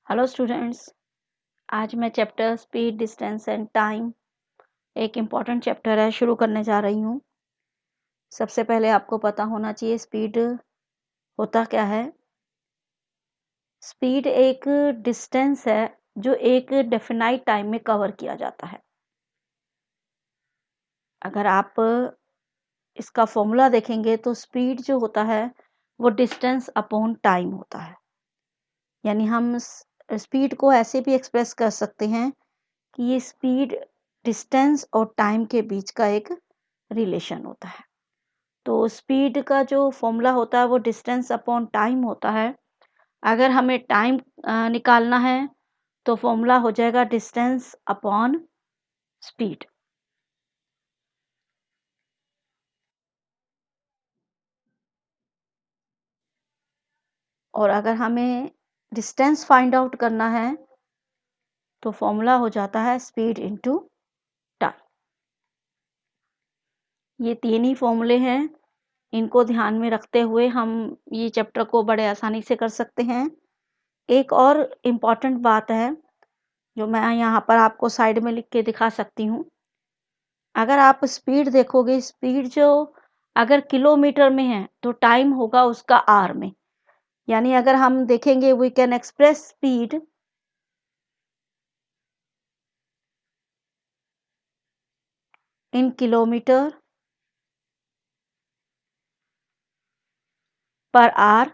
Hello students. आज मैं chapter speed distance and time एक इम्पॉर्टेंट चैप्टर है शुरू करने जा रही हूँ। सबसे पहले आपको पता होना चाहिए स्पीड होता क्या है। स्पीड एक डिस्टेंस है जो एक डेफिनाइट टाइम में कवर किया जाता है। अगर आप इसका फॉर्मूला देखेंगे तो स्पीड जो होता है वो डिस्टेंस अपॉन टाइम होता है। यानी हम स्पीड को ऐसे भी एक्सप्रेस कर सकते हैं कि ये स्पीड डिस्टेंस और टाइम के बीच का एक रिलेशन होता है। तो स्पीड का जो फॉर्मूला होता है वो डिस्टेंस अपॉन टाइम होता है। अगर हमें टाइम निकालना है तो फॉर्मूला हो जाएगा डिस्टेंस अपॉन स्पीड। और अगर हमें डिस्टेंस फाइंड आउट करना है तो फॉर्मूला हो जाता है स्पीड इनटू टाइम। ये तीन ही फॉर्मूले हैं, इनको ध्यान में रखते हुए हम ये चैप्टर को बड़े आसानी से कर सकते हैं। एक और इम्पॉर्टेंट बात है जो मैं यहाँ पर आपको साइड में लिख के दिखा सकती हूँ। अगर आप स्पीड देखोगे, स्पीड जो अगर किलोमीटर में है तो टाइम होगा उसका आर में। यानी अगर हम देखेंगे we can express speed in kilometre per hour.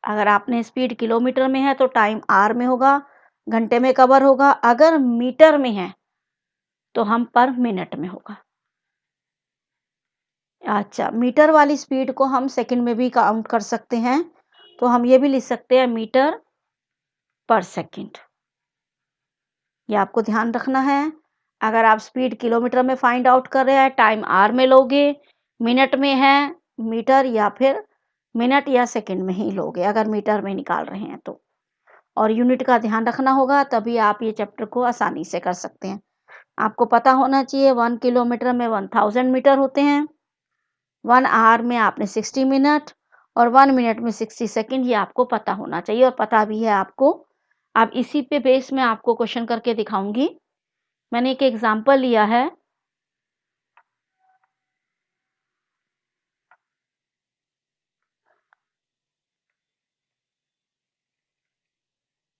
अगर आपने स्पीड किलोमीटर में है तो टाइम आर में होगा, घंटे में कवर होगा। अगर मीटर में है तो हम पर मिनट में होगा। अच्छा, मीटर वाली स्पीड को हम सेकंड में भी काउंट कर सकते हैं, तो हम ये भी लिख सकते हैं मीटर पर सेकंड। ये आपको ध्यान रखना है। अगर आप स्पीड किलोमीटर में फाइंड आउट कर रहे हैं, टाइम आर में लोगे, मिनट में है मीटर या फिर मिनट या सेकंड में ही लोगे अगर मीटर में निकाल रहे हैं तो। और यूनिट का ध्यान रखना होगा, तभी आप ये चैप्टर को आसानी से कर सकते हैं। आपको पता होना चाहिए 1 किलोमीटर में 1000 मीटर होते हैं, 1 आवर में आपने 60 मिनट और 1 मिनट में 60 सेकंड। ये आपको पता होना चाहिए और पता भी है आपको। अब इसी पे बेस में आपको क्वेश्चन करके दिखाऊंगी। मैंने एक एग्जांपल लिया है।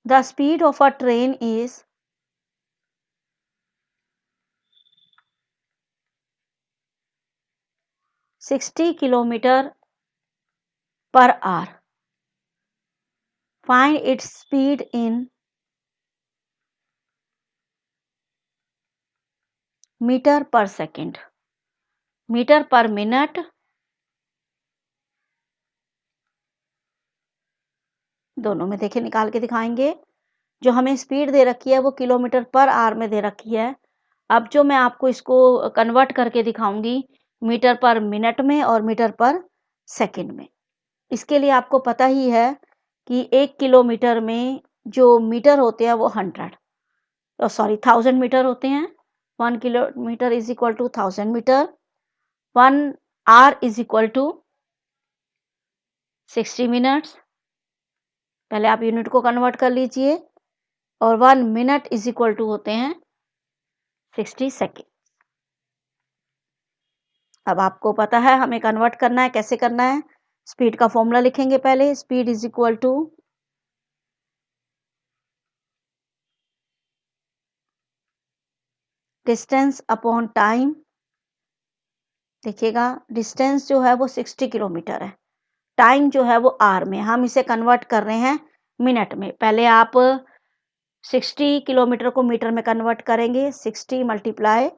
The speed of a train is 60 kilometre per hour. Find its speed in metre per second, metre per minute, दोनों में देखे निकाल के दिखाएंगे। जो हमें स्पीड दे रखी है वो किलोमीटर पर आवर में दे रखी है। अब जो मैं आपको इसको कन्वर्ट करके दिखाऊंगी मीटर पर मिनट में और मीटर पर सेकंड में। इसके लिए आपको पता ही है कि 1 किलोमीटर में जो मीटर होते हैं वो 1000 मीटर होते हैं। 1 kilometre is equal to 1000 metre. 1 hour is equal to 60 minutes. पहले आप यूनिट को कन्वर्ट कर लीजिए। और 1 मिनट इज इक्वल टू होते हैं 60 सेकेंड। अब आपको पता है हमें कन्वर्ट करना है, कैसे करना है। स्पीड का फॉर्मूला लिखेंगे पहले। Speed is equal to distance upon time. देखिएगा डिस्टेंस जो है वो 60 किलोमीटर है, टाइम जो है वो आर में। हम इसे कन्वर्ट कर रहे हैं मिनट में। पहले आप 60 किलोमीटर को मीटर में कन्वर्ट करेंगे। 60 मल्टीप्लाई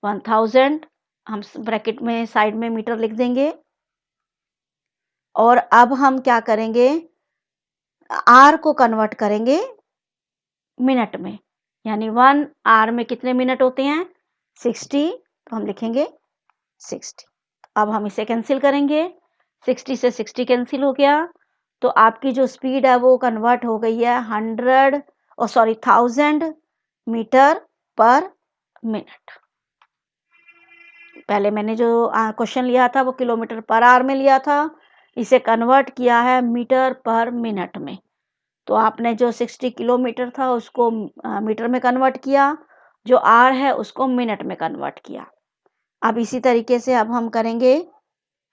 1000, हम ब्रैकेट में साइड में मीटर लिख देंगे। और अब हम क्या करेंगे, आर को कन्वर्ट करेंगे मिनट में। यानी 1 आवर में कितने मिनट होते हैं 60, तो हम लिखेंगे 60। अब हम इसे कैंसिल करेंगे, 60 से 60 कैंसिल हो गया। तो आपकी जो स्पीड है वो कन्वर्ट हो गई है 1000 मीटर पर मिनट। पहले मैंने जो क्वेश्चन लिया था वो किलोमीटर पर आवर में लिया था, इसे कन्वर्ट किया है मीटर पर मिनट में। तो आपने जो 60 किलोमीटर था उसको मीटर में कन्वर्ट किया, जो आर है उसको मिनट में कन्वर्ट किया। अब इसी तरीके से अब हम करेंगे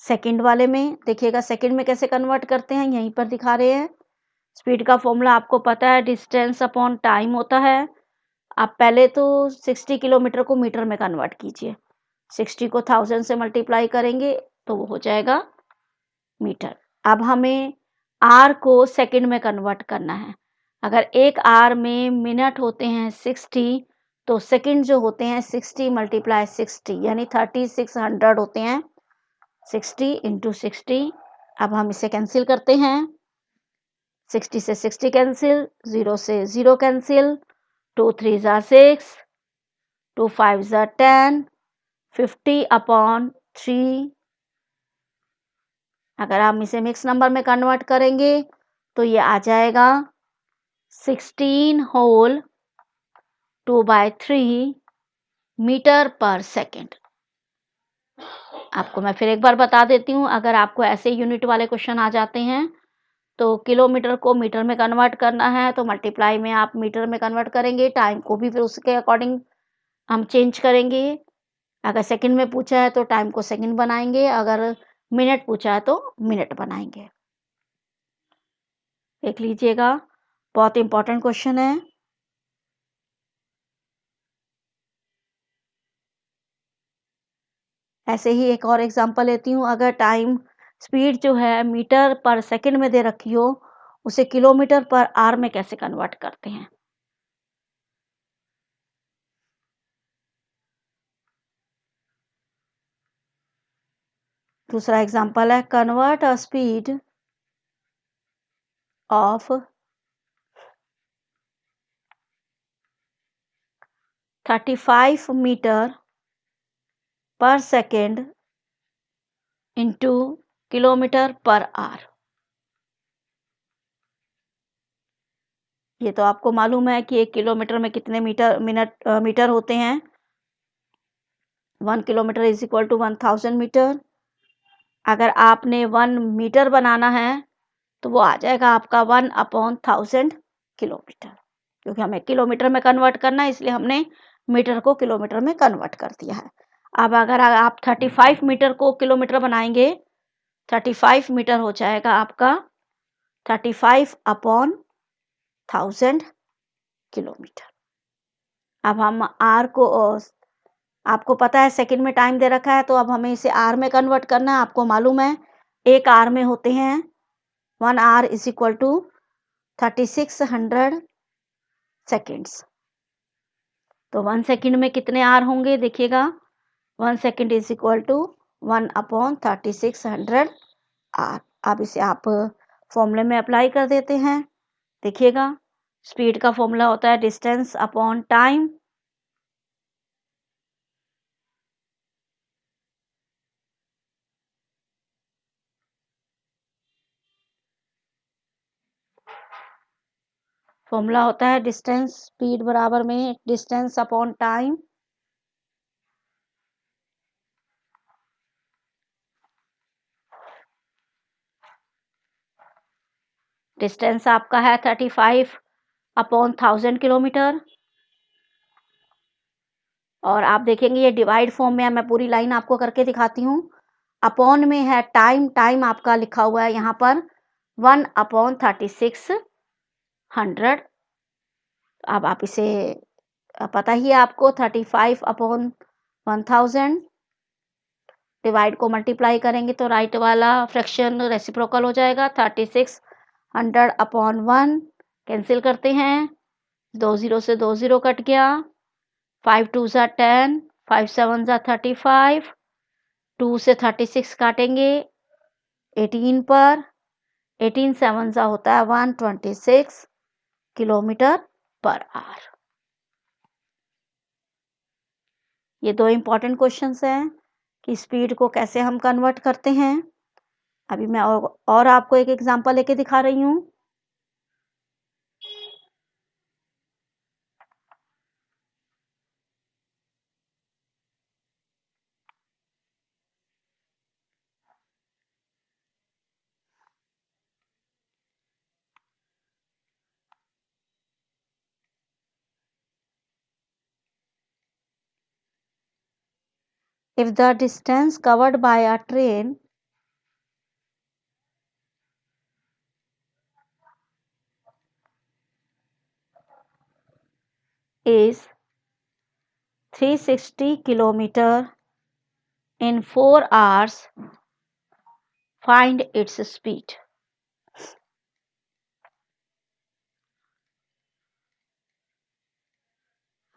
सेकंड वाले में। देखिएगा सेकंड में कैसे कन्वर्ट करते हैं, यहीं पर दिखा रहे हैं। स्पीड का फॉर्मूला आपको पता है, डिस्टेंस अपॉन टाइम होता है। आप पहले तो 60 किलोमीटर को मीटर में कन्वर्ट कीजिए। 60 को 1000 से मल्टीप्लाई करेंगे तो वो हो जाएगा मीटर। अब हमें आर को सेकंड में कन्वर्ट करना है। अगर एक आर में मिनट होते हैं 60, तो सेकंड जो होते हैं 60 मल्टीप्लाई 60 यानी 3600 होते हैं। 60 इंटू 60। अब हम इसे कैंसिल करते हैं। 60 से 60 कैंसिल, 0 से 0 कैंसिल, 2 3 ज़ा 6, 2 5 ज़ा 10, 50 अपॉन 3। अगर हम इसे मिक्स नंबर में कन्वर्ट करेंगे तो ये आ जाएगा 16 होल 2/3 मीटर पर सेकेंड। आपको मैं फिर एक बार बता देती हूँ, अगर आपको ऐसे यूनिट वाले क्वेश्चन आ जाते हैं तो किलोमीटर को मीटर में कन्वर्ट करना है तो मल्टीप्लाई में आप मीटर में कन्वर्ट करेंगे, टाइम को भी फिर उसके अकॉर्डिंग हम चेंज करेंगे। अगर सेकंड में पूछा है तो टाइम को सेकंड बनाएंगे, अगर मिनट पूछा है तो मिनट बनाएंगे। देख लीजिएगा, बहुत इंपॉर्टेंट क्वेश्चन है। ऐसे ही एक और एग्जांपल लेती हूँ। अगर टाइम स्पीड जो है मीटर पर सेकंड में दे रखी हो, उसे किलोमीटर पर आर में कैसे कन्वर्ट करते हैं। दूसरा एग्जांपल है, convert a speed of 35 metre per second into kilometre per hour. ये तो आपको मालूम है कि 1 किलोमीटर में कितने मीटर होते हैं। 1 kilometre is equal to 1000 metre. अगर आपने 1 मीटर बनाना है तो वो आ जाएगा आपका 1/1000 किलोमीटर, क्योंकि हमें किलोमीटर में कन्वर्ट करना है इसलिए हमने मीटर को किलोमीटर में कन्वर्ट कर दिया है। अब अगर आप 35 मीटर को किलोमीटर बनाएंगे, 35 मीटर हो जाएगा आपका 35/1000 किलोमीटर। अब हम आर को, आपको पता है सेकंड में टाइम दे रखा है तो अब हमें इसे आर में कन्वर्ट करना है। आपको मालूम है एक आर में होते हैं 1 hour is equal to 3600 seconds. तो 1 सेकंड में कितने आर होंगे, देखिएगा 1 second is equal to 1/3600 hour. अब इसे आप फॉर्मूले में अप्लाई कर देते हैं। देखिएगा स्पीड का फॉर्मूला होता है डिस्टेंस अपॉन टाइम। फॉर्मूला होता है डिस्टेंस, स्पीड बराबर में डिस्टेंस अपॉन टाइम। डिस्टेंस आपका है 35/1000 किलोमीटर। और आप देखेंगे ये डिवाइड फॉर्म में है, मैं पूरी लाइन आपको करके दिखाती हूँ। अपॉन में है टाइम, टाइम आपका लिखा हुआ है यहाँ पर 1/3600। अब आप इसे पता ही है आपको 35/1000 डिवाइड को मल्टीप्लाई करेंगे तो राइट वाला फ्रैक्शन रेसिप्रोकल हो जाएगा। 3600/1 कैंसिल करते हैं, 2 0 से 2 0 कट गया, 5 2 ज़ा 10, 5 7 ज़ा 35, 2 से 36 काटेंगे 18 पर, 18 7 ज़ा होता है 126 किलोमीटर पर आवर। ये दो इंपॉर्टेंट क्वेश्चंस हैं कि स्पीड को कैसे हम कन्वर्ट करते हैं। अभी मैं और आपको एक एग्जांपल लेके दिखा रही हूँ। If the distance covered by a train is 360 kilometer in 4 hours, find its speed.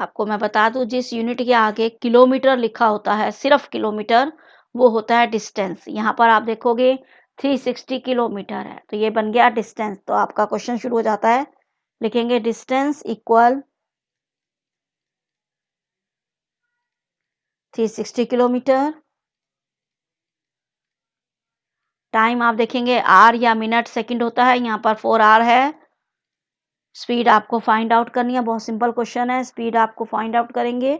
आपको मैं बता दूं, जिस यूनिट के आगे किलोमीटर लिखा होता है, सिर्फ किलोमीटर, वो होता है डिस्टेंस। यहाँ पर आप देखोगे 360 किलोमीटर है, तो ये बन गया डिस्टेंस। तो आपका क्वेश्चन शुरू हो जाता है, लिखेंगे डिस्टेंस इक्वल 360 किलोमीटर। टाइम आप देखेंगे आर या मिनट सेकंड होता है, यहाँ पर 4 आर है। स्पीड आपको फाइंड आउट करनी है, बहुत सिंपल क्वेश्चन है। स्पीड आपको फाइंड आउट करेंगे,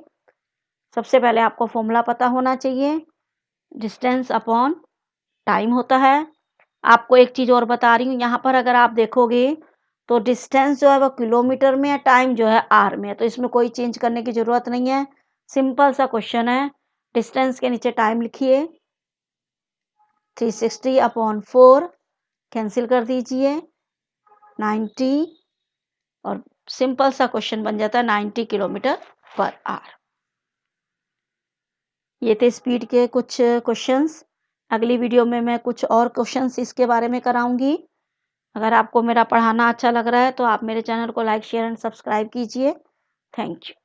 सबसे पहले आपको फॉर्मूला पता होना चाहिए, डिस्टेंस अपॉन टाइम होता है। आपको एक चीज़ और बता रही हूँ, यहाँ पर अगर आप देखोगे तो डिस्टेंस जो है वो किलोमीटर में है, टाइम जो है आर में है, तो इसमें कोई चेंज करने की ज़रूरत नहीं है। सिंपल सा क्वेश्चन है। डिस्टेंस के नीचे टाइम लिखिए, 360 अपॉन 4 कैंसिल कर दीजिए, 90, और सिंपल सा क्वेश्चन बन जाता है 90 किलोमीटर पर आवर। ये थे स्पीड के कुछ क्वेश्चंस। अगली वीडियो में मैं कुछ और क्वेश्चंस इसके बारे में कराऊंगी। अगर आपको मेरा पढ़ाना अच्छा लग रहा है तो आप मेरे चैनल को लाइक, शेयर एंड सब्सक्राइब कीजिए। Thank you.